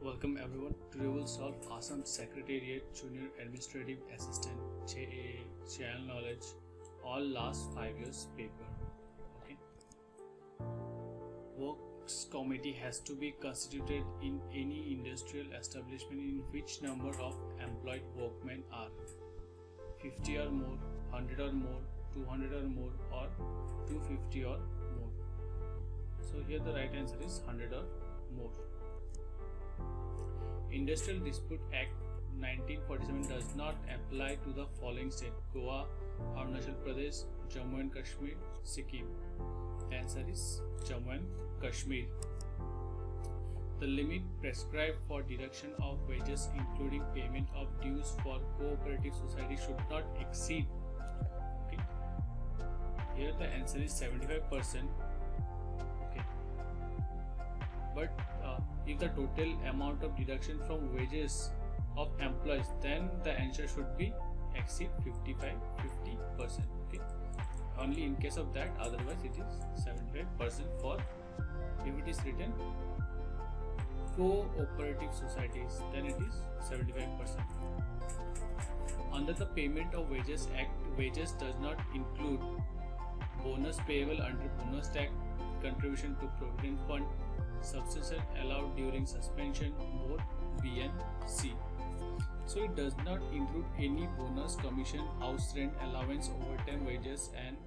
Welcome everyone. Today we'll solve Assam Secretariat Junior Administrative Assistant JAA General Knowledge all last 5 years paper. Okay. Works committee has to be constituted in any industrial establishment in which number of employed workmen are 50 or more, 100 or more, 200 or more, or 250 or more. So here the right answer is 100 or more. Industrial Dispute Act 1947 does not apply to the following states: Goa, Arunachal Pradesh, Jammu and Kashmir, Sikkim. The answer is Jammu and Kashmir. The limit prescribed for deduction of wages, including payment of dues for cooperative society, should not exceed. Okay. Here the answer is 75%. Okay. But if the total amount of deduction from wages of employees, then the answer should be exceed 50%. Okay. Only in case of that, otherwise it is 75% for if it is written cooperative societies, then it is 75%. Under the Payment of Wages Act, wages does not include bonus payable under bonus tax, contribution to provident fund, subsistence allowed during suspension, both B and C. So it does not include any bonus, commission, house rent, allowance, overtime wages and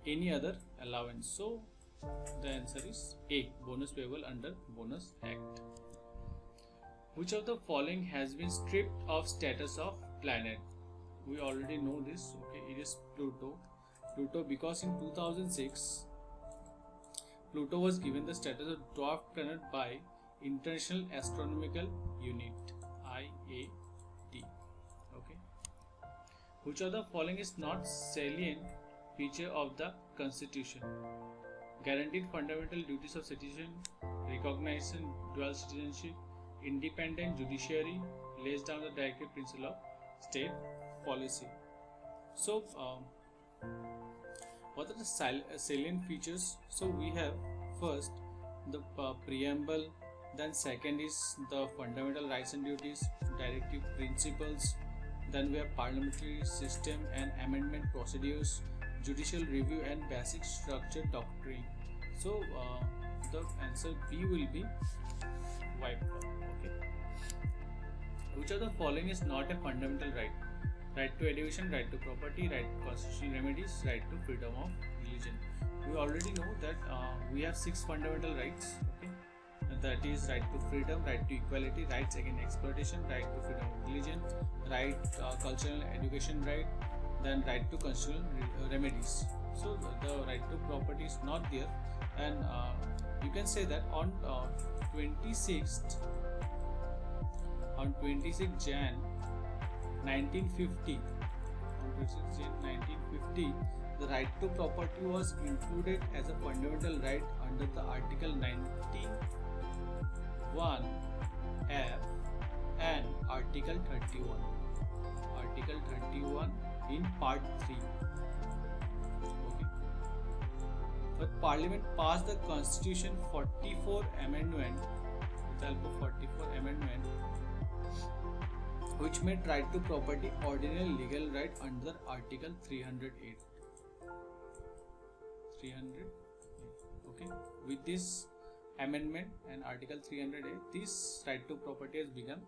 any other allowance. So the answer is A, bonus payable under bonus act. Which of the following has been stripped of status of planet? We already know this. Okay, it is Pluto. Pluto, because in 2006 Pluto was given the status of dwarf planet by International Astronomical Unit (IAD). Okay. Which of the following is not salient feature of the Constitution? Guaranteed fundamental duties of citizen, recognition dual citizenship, independent judiciary, lays down the directive principle of state policy. So, what are the salient features? So we have first the preamble, then second is the fundamental rights and duties, directive principles, then we have parliamentary system and amendment procedures, judicial review and basic structure doctrine. So the answer B will be wiped out. Okay. Which of the following is not a fundamental right? Right to education, right to property, right to constitutional remedies, right to freedom of religion. We already know that we have 6 fundamental rights. Okay, and that is right to freedom, right to equality, rights against exploitation, right to freedom of religion, right cultural education right, then right to constitutional remedies. So the right to property is not there, and you can say that on 26th Jan 1950, the right to property was included as a fundamental right under the Article 91F and Article 31. Article 31 in Part 3. Okay. But Parliament passed the Constitution 44 Amendment, with the help of 44 Amendment, which made right to property ordinary legal right under Article 308. Okay. With this amendment and Article 308, this right to property has become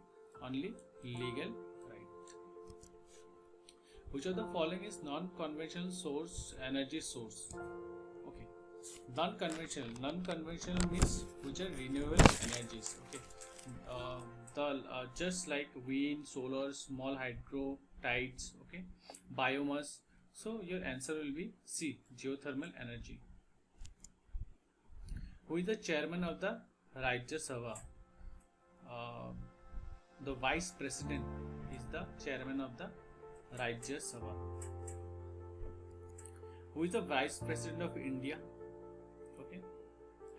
only legal right. Which of the following is non-conventional source, energy source? Okay. Non-conventional means which are renewable energies. Okay. Just like wind, solar, small hydro, tides, okay, biomass. So your answer will be C, geothermal energy. Who is the chairman of the Rajya Sabha? The vice president is the chairman of the Rajya Sabha. Who is the vice president of India? Okay,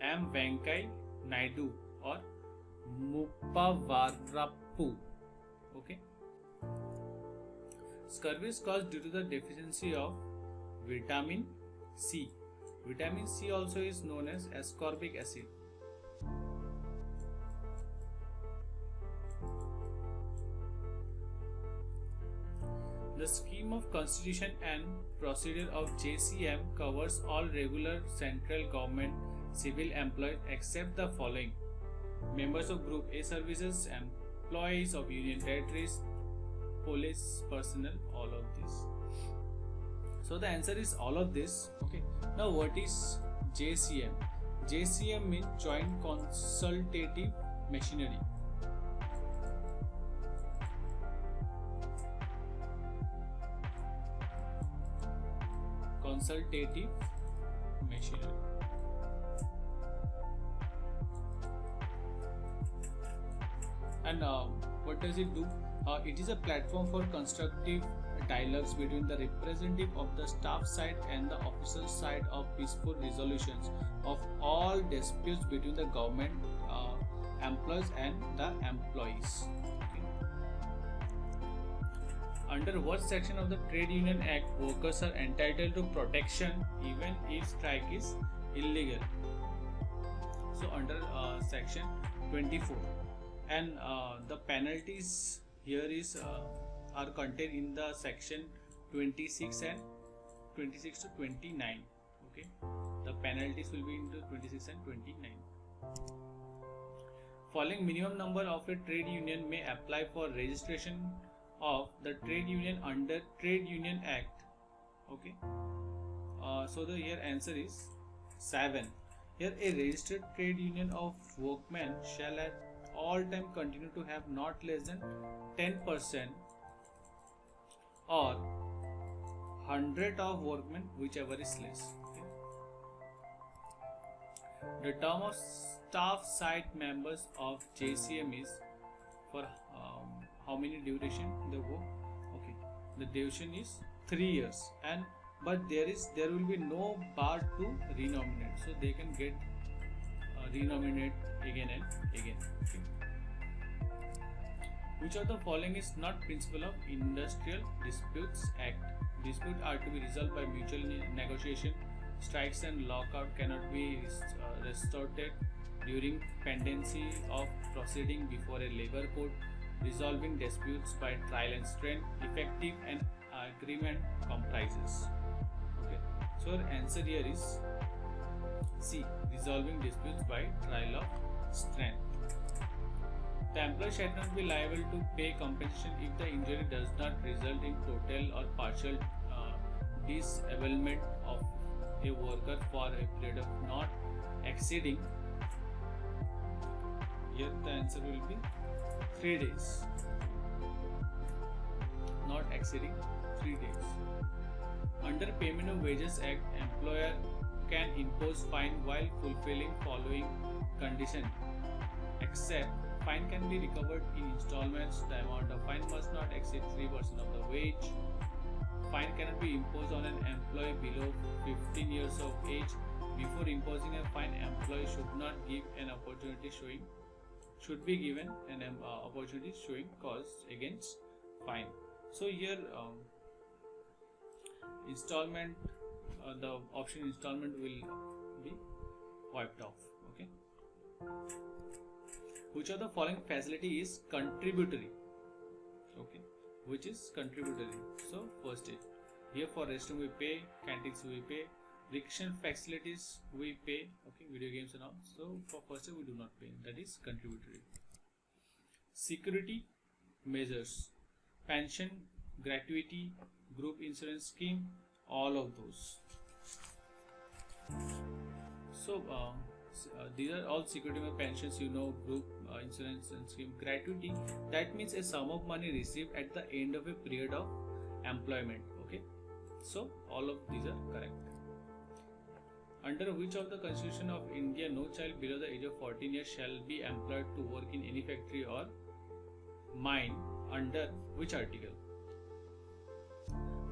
M. Venkaiah Naidu or Muppavarapu. Okay. Scurvy is caused due to the deficiency of vitamin C. Vitamin C also is known as ascorbic acid. scheme of constitution and procedure of JCM covers all regular central government civil employees except the following: members of Group A services, employees of union territories, police personnel, all of this. So the answer is all of this. Okay. Now what is JCM? JCM means Joint Consultative Machinery. Consultative Machinery. And what does it do? It is a platform for constructive dialogues between the representative of the staff side and the officer side of peaceful resolutions of all disputes between the government employees and the employees. Okay. Under what section of the Trade Union Act workers are entitled to protection even if strike is illegal? So under section 24, and the penalties here is are contained in the section 26 and 26 to 29. Okay, the penalties will be into 26 and 29. Following minimum number of a trade union may apply for registration of the trade union under Trade Union Act. Okay, so the here answer is 7. Here a registered trade union of workmen shall at all time continue to have not less than 10% or 100 of workmen, whichever is less. Okay. The term of staff side members of JCM is for how many duration they work? Okay, the duration is 3 years, and but there will be no bar to renominate, so they can get renominate again and again. Okay. Which of the following is not principle of Industrial Disputes Act? Disputes are to be resolved by mutual negotiation. Strikes and lockout cannot be resorted during pendency of proceeding before a labor court. Resolving disputes by trial and strength, effective and agreement comprises. Okay, so our answer here is C. Resolving disputes by trial of strength. The employer shall not be liable to pay compensation if the injury does not result in total or partial disablement of a worker for a period of not exceeding. Here the answer will be 3 days. Not exceeding 3 days. Under Payment of Wages Act, employer can impose fine while fulfilling following condition, except fine can be recovered in installments. The amount of fine must not exceed 3% of the wage. Fine cannot be imposed on an employee below 15 years of age. Before imposing a fine, employee should be given an opportunity showing cause against fine. So here installment, the option installment will be wiped off. Okay. Which of the following facility is contributory? Okay, which is contributory? So first is here for restroom we pay, canteens we pay, recreation facilities we pay. Okay, video games and all. So for first aid we do not pay. That is contributory. Security measures, pension, gratuity, group insurance scheme, all of those. So these are all security pensions, group insurance and scheme. Gratuity, that means a sum of money received at the end of a period of employment. Okay, so all of these are correct. Under which of the Constitution of India no child below the age of 14 years shall be employed to work in any factory or mine? Under which article?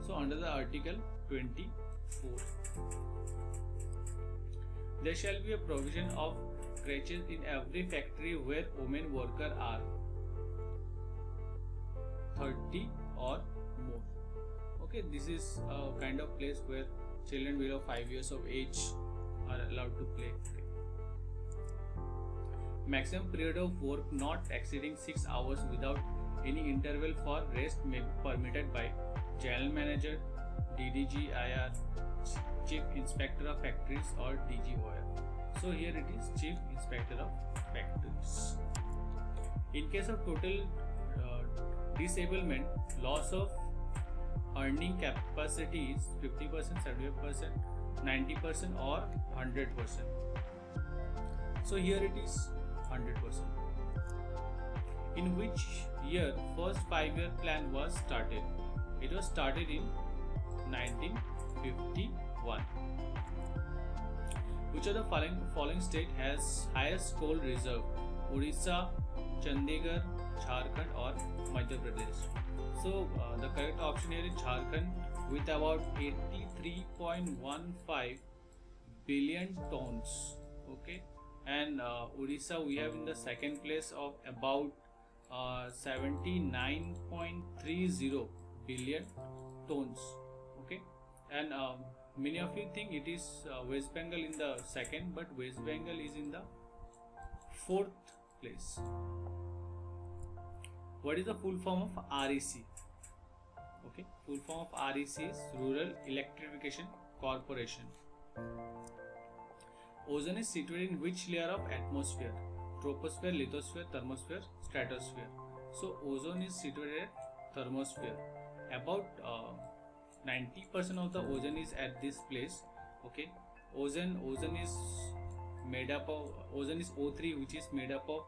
So under the article 24. There shall be a provision of creches in every factory where women workers are 30 or more. Okay, this is a kind of place where children below 5 years of age are allowed to play. Okay. Maximum period of work not exceeding 6 hours without any interval for rest may be permitted by General Manager, DDGIR, Chief Inspector of Factories or DGOF. So here it is Chief Inspector of Factories. In case of total disablement, loss of earning capacity is 50%, 75%, 90% or 100%. So here it is 100%. In which year first 5-year plan was started? It was started in 1951. Which of the following state has highest coal reserve? Odisha, Chandigarh, Jharkhand or Madhya Pradesh? So the correct option here is Jharkhand with about 83.15 billion tons. Okay, and Odisha we have in the second place of about 79.30 billion tons. Okay, and many of you think it is West Bengal in the second, but West Bengal is in the fourth place. What is the full form of REC? Okay, full form of REC is Rural Electrification Corporation. Ozone is situated in which layer of atmosphere? Troposphere, lithosphere, thermosphere, stratosphere. So ozone is situated at thermosphere. About 90% of the ozone is at this place. Okay, ozone is made up of O3, which is made up of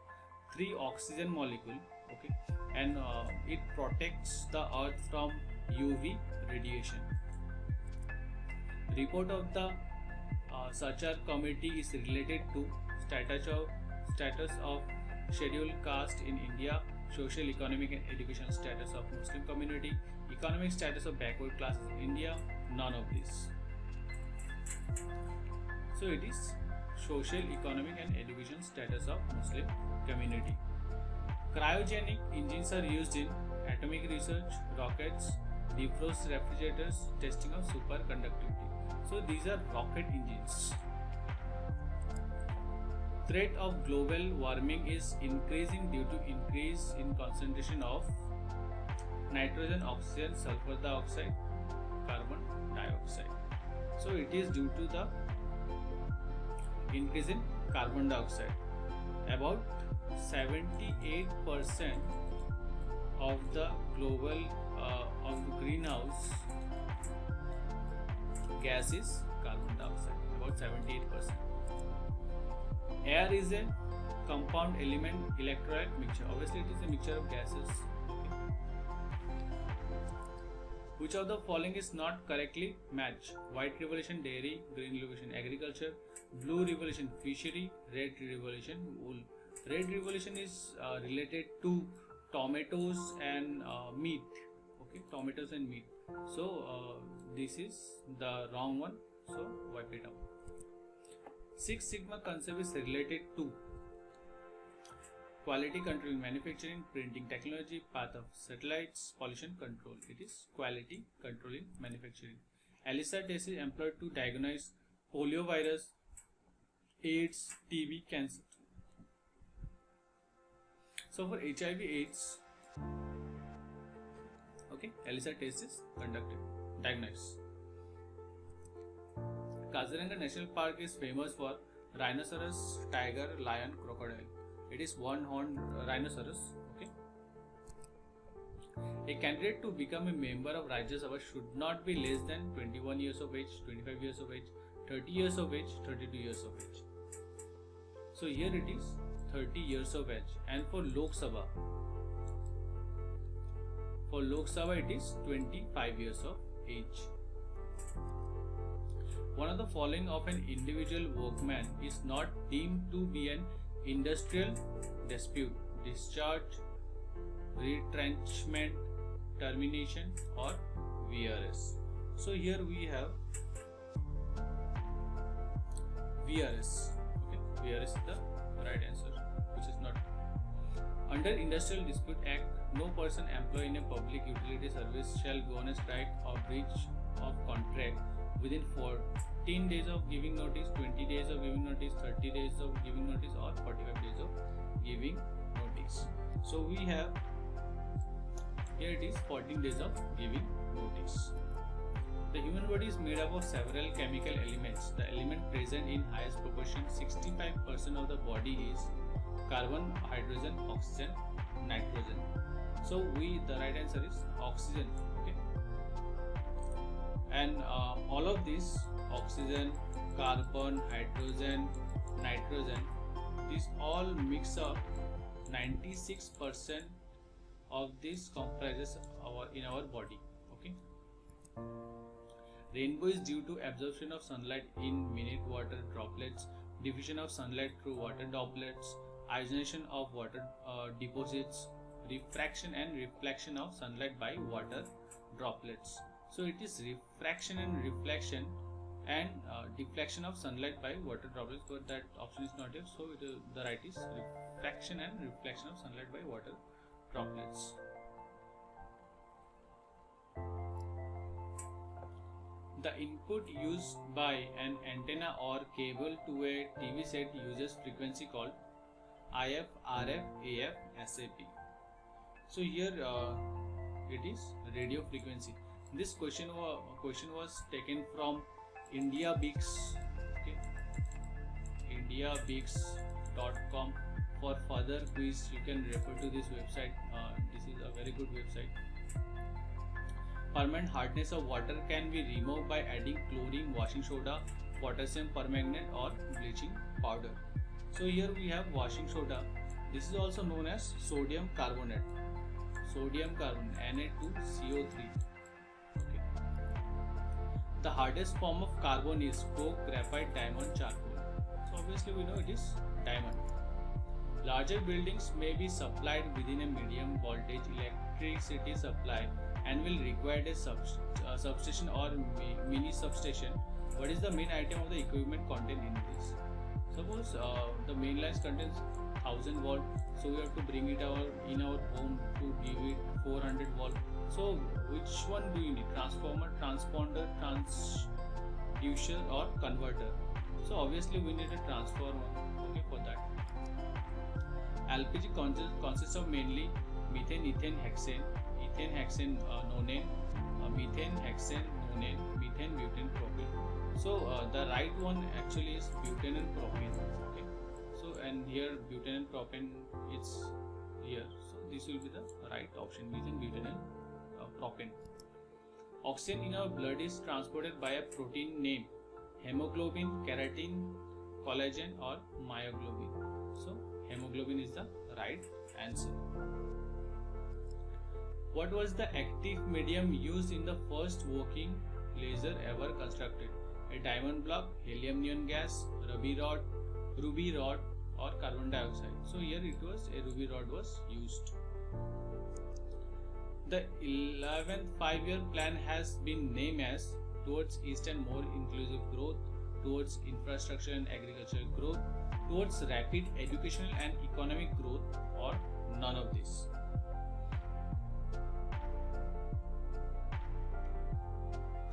3 oxygen molecule. Okay, and it protects the earth from UV radiation. Report of the Sachar committee is related to status of scheduled caste in India, social, economic and educational status of Muslim community, economic status of backward classes in India, none of this. So it is social, economic and education status of Muslim community. Cryogenic engines are used in atomic research, rockets, defrost refrigerators, testing of superconductivity. So these are rocket engines. Threat of global warming is increasing due to increase in concentration of nitrogen, oxygen, sulfur dioxide, carbon dioxide. So it is due to the increase in carbon dioxide. About 78% of the global of the greenhouse gas is carbon dioxide, about 78%. Air is a compound element electrolyte mixture. Obviously, it is a mixture of gases. Okay. Which of the following is not correctly matched? White revolution, dairy; green revolution, agriculture; blue revolution, fishery; red revolution, wool. Red revolution is related to tomatoes and meat. Okay, tomatoes and meat. So this is the wrong one. So wipe it out. Six Sigma concept is related to quality control in manufacturing, printing technology, path of satellites, pollution control. It is quality control in manufacturing. ELISA test is employed to diagnose poliovirus, AIDS, TB, cancer. So for HIV/AIDS, okay, ELISA test is conducted, diagnosed. Kaziranga National Park is famous for rhinoceros, tiger, lion, crocodile. It is one-horned rhinoceros. Okay. A candidate to become a member of Rajya Sabha should not be less than 21 years of age, 25 years of age, 30 years of age, 32 years of age. So here it is 30 years of age, and for Lok Sabha it is 25 years of age. One of the following of an individual workman is not deemed to be an industrial dispute: discharge, retrenchment, termination or VRS. So here we have VRS. Okay, VRS is the right answer, which is not. Under Industrial Dispute Act, no person employed in a public utility service shall go on a strike or breach of contract within 14 days of giving notice, 20 days of giving notice, 30 days of giving notice or 45 days of giving notice. So we have Here it is 14 days of giving notice. The human body is made up of several chemical elements. The element present in highest proportion, 65% of the body, is carbon, hydrogen, oxygen, nitrogen. So the right answer is oxygen. Okay, and all of these, oxygen, carbon, hydrogen, nitrogen, these all mix up. 96% of this comprises in our body. Okay. Rainbow is due to absorption of sunlight in minute water droplets, diffusion of sunlight through water droplets, ionization of water deposits, refraction and reflection of sunlight by water droplets. So it is refraction and reflection and deflection of sunlight by water droplets, but that option is not here. So the right is refraction and reflection of sunlight by water droplets. The input used by an antenna or cable to a TV set uses frequency called IF, RF, AF, SAP. So here it is radio frequency. This question was taken from IndiaBix. Okay, IndiaBix.com. For further quiz, you can refer to this website. This is a very good website. Permanent hardness of water can be removed by adding chlorine, washing soda, potassium permanganate, or bleaching powder. So here we have washing soda. This is also known as sodium carbonate. Sodium carbonate, Na2CO3. Okay. The hardest form of carbon is coke, graphite, diamond, charcoal. So obviously we know it is diamond. Larger buildings may be supplied within a medium voltage electricity supply and will require a substation or mini substation. What is the main item of the equipment contained in this? Suppose the main lines contains 1000 volt, so we have to bring it in our home to give it 400 volt. So which one do you need? Transformer, transponder, transducer, or converter? So obviously we need a transformer. Okay, for that. LPG consists of mainly methane, ethane, hexane, ethane, hexane, nonane, methane, hexane, nonane, methane, butane, propane. So the right one actually is butane and propane. Okay. So and here butane and propane is here. So this will be the right option: methane, butane, and propane. Oxygen in our blood is transported by a protein named hemoglobin, keratin, collagen, or myoglobin. So hemoglobin is the right answer. What was the active medium used in the first working laser ever constructed? A diamond block, helium neon gas, ruby rod, or carbon dioxide. So here it was a ruby rod was used. The 11th 5-year plan has been named as Towards East and More Inclusive Growth, Towards Infrastructure and Agricultural Growth, Towards Rapid Educational and Economic Growth, or none of this.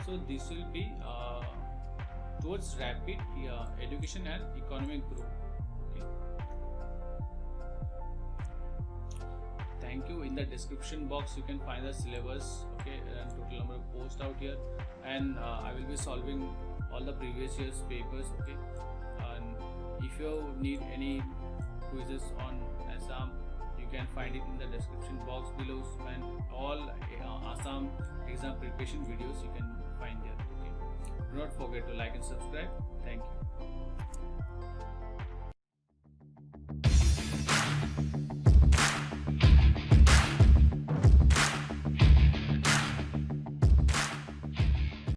So this will be towards rapid education and economic growth. Okay. Thank you. In the description box you can find the syllabus, okay, and total number of posts out here, and I will be solving all the previous year's papers. Okay, and if you need any quizzes on Assam, you can find it in the description box below, and all Assam exam preparation videos you can find there. Okay, do not forget to like and subscribe. Thank you.